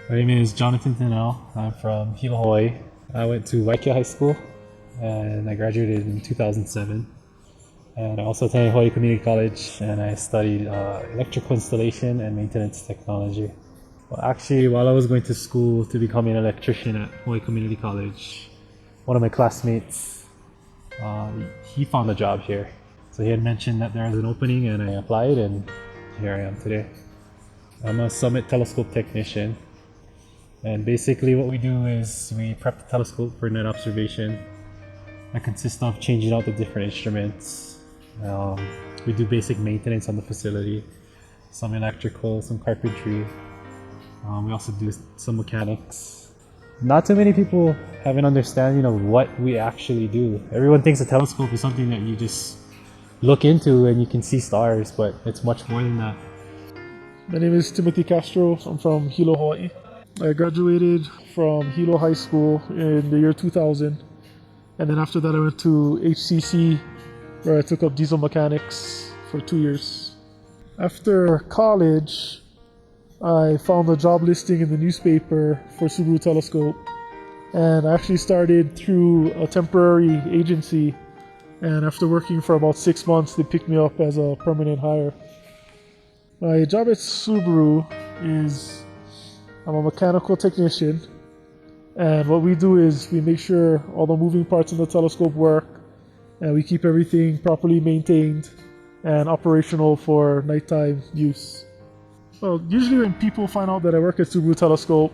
My name is Jonathan Thunell. I'm from Hilo, Hawaii. I went to Waikea High School and I graduated in 2007. And I also attended Hawaii Community College and I studied electrical installation and maintenance technology. Well, actually, while I was going to school to become an electrician at Hawaii Community College, one of my classmates, he found a job here. So he had mentioned that there was an opening and I applied and here I am today. I'm a Summit telescope technician. And basically what we do is we prep the telescope for night observation. That consists of changing out the different instruments. We do basic maintenance on the facility, some electrical, some carpentry. We also do some mechanics. Not too many people have an understanding of what we actually do. Everyone thinks a telescope is something that you just look into and you can see stars, but it's much more than that. My name is Castro. I'm from Hilo, Hawaii. I graduated from Hilo High School in the year 2000, and then after that I went to HCC where I took up diesel mechanics for 2 years. After college, I found a job listing in the newspaper for Subaru telescope, and I actually started through a temporary agency, and after working for about 6 months they picked me up as a permanent hire. My job at Subaru is I'm a mechanical technician, and what we do is we make sure all the moving parts in the telescope work and we keep everything properly maintained and operational for nighttime use. Well, usually when people find out that I work at Subaru Telescope,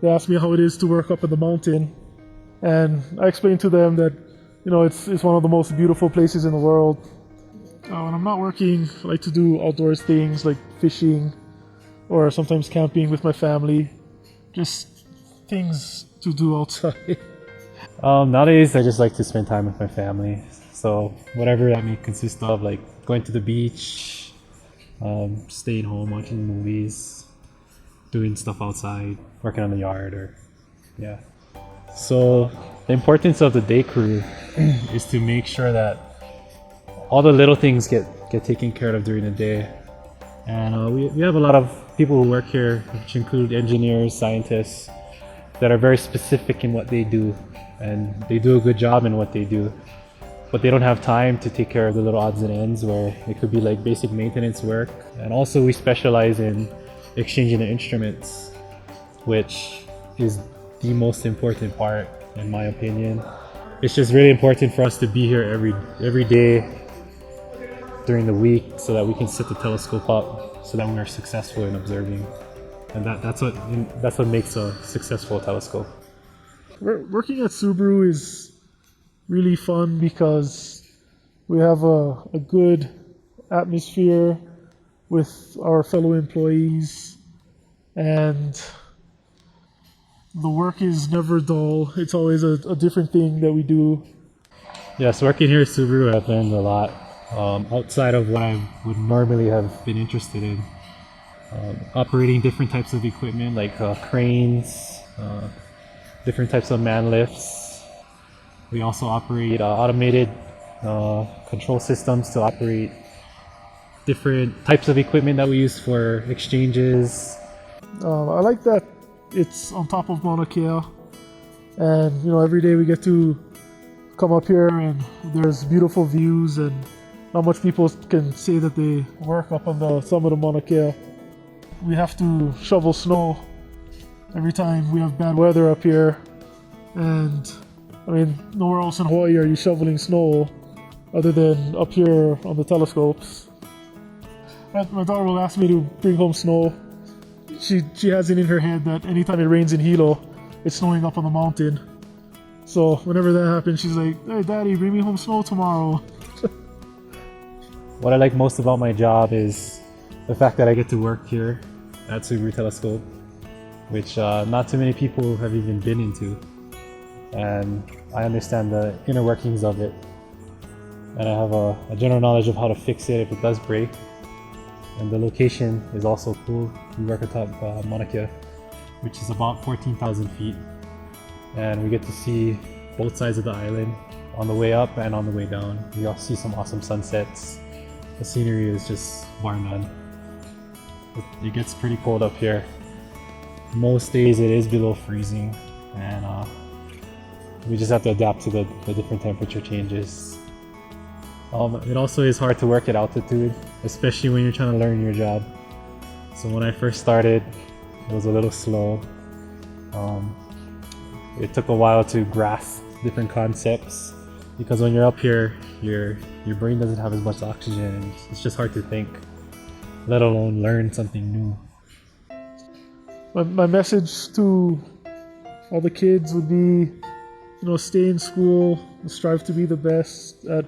they ask me how it is to work up in the mountain, and I explain to them that it's one of the most beautiful places in the world. When I'm not working, I like to do outdoors things like fishing or sometimes camping with my family. Just things to do outside. Nowadays, I just like to spend time with my family. So whatever that may consist of, like going to the beach, staying home, watching movies, doing stuff outside, working on the yard, or yeah. So the importance of the day crew is to make sure that all the little things get taken care of during the day. And we have a lot of people who work here, which include engineers, scientists, that are very specific in what they do. And they do a good job in what they do. But they don't have time to take care of the little odds and ends where it could be like basic maintenance work. And also we specialize in exchanging the instruments, which is the most important part in my opinion. It's just really important for us to be here every day during the week so that we can set the telescope up so that we are successful in observing. And that's what makes a successful telescope. Working at Subaru is really fun because we have a good atmosphere with our fellow employees, and the work is never dull. It's always a different thing that we do. Yes, working here at Subaru, I've learned a lot outside of what I would normally have been interested in. Operating different types of equipment like cranes, different types of man lifts. We also operate automated control systems to operate different types of equipment that we use for exchanges. I like that it's on top of Mauna Kea, and every day we get to come up here and there's beautiful views, and not much people can say that they work up on the summit of Mauna Kea. We have to shovel snow every time we have bad weather up here, and nowhere else in Hawaii are you shoveling snow other than up here on the telescopes. My daughter will ask me to bring home snow. She has it in her head that anytime it rains in Hilo, it's snowing up on the mountain. So whenever that happens, she's like, "Hey Daddy, bring me home snow tomorrow." What I like most about my job is the fact that I get to work here at Subaru Telescope, which not too many people have even been into. And I understand the inner workings of it. And I have a general knowledge of how to fix it if it does break. And the location is also cool. We work atop Mauna Kea, which is about 14,000 feet. And we get to see both sides of the island on the way up and on the way down. We also see some awesome sunsets. The scenery is just bar none. It gets pretty cold up here. most days it is below freezing, and we just have to adapt to the different temperature changes. It also is hard to work at altitude, especially when you're trying to learn your job. So when I first started, it was a little slow. It took a while to grasp different concepts, because when you're up here, your brain doesn't have as much oxygen, and it's just hard to think, let alone learn something new. My message to all the kids would be, stay in school, strive to be the best at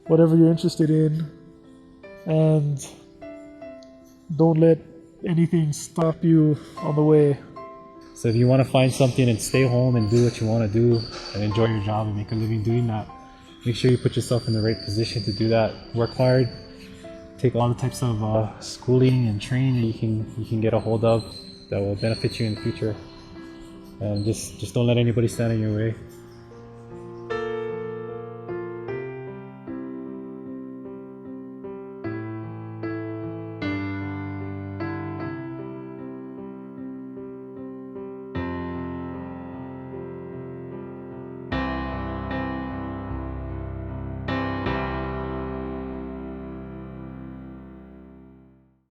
whatever you're interested in, and don't let anything stop you on the way. So if you want to find something and stay home and do what you want to do and enjoy your job and make a living doing that, make sure you put yourself in the right position to do that. Work hard, take all the types of schooling and training you can get a hold of that will benefit you in the future, and just don't let anybody stand in your way.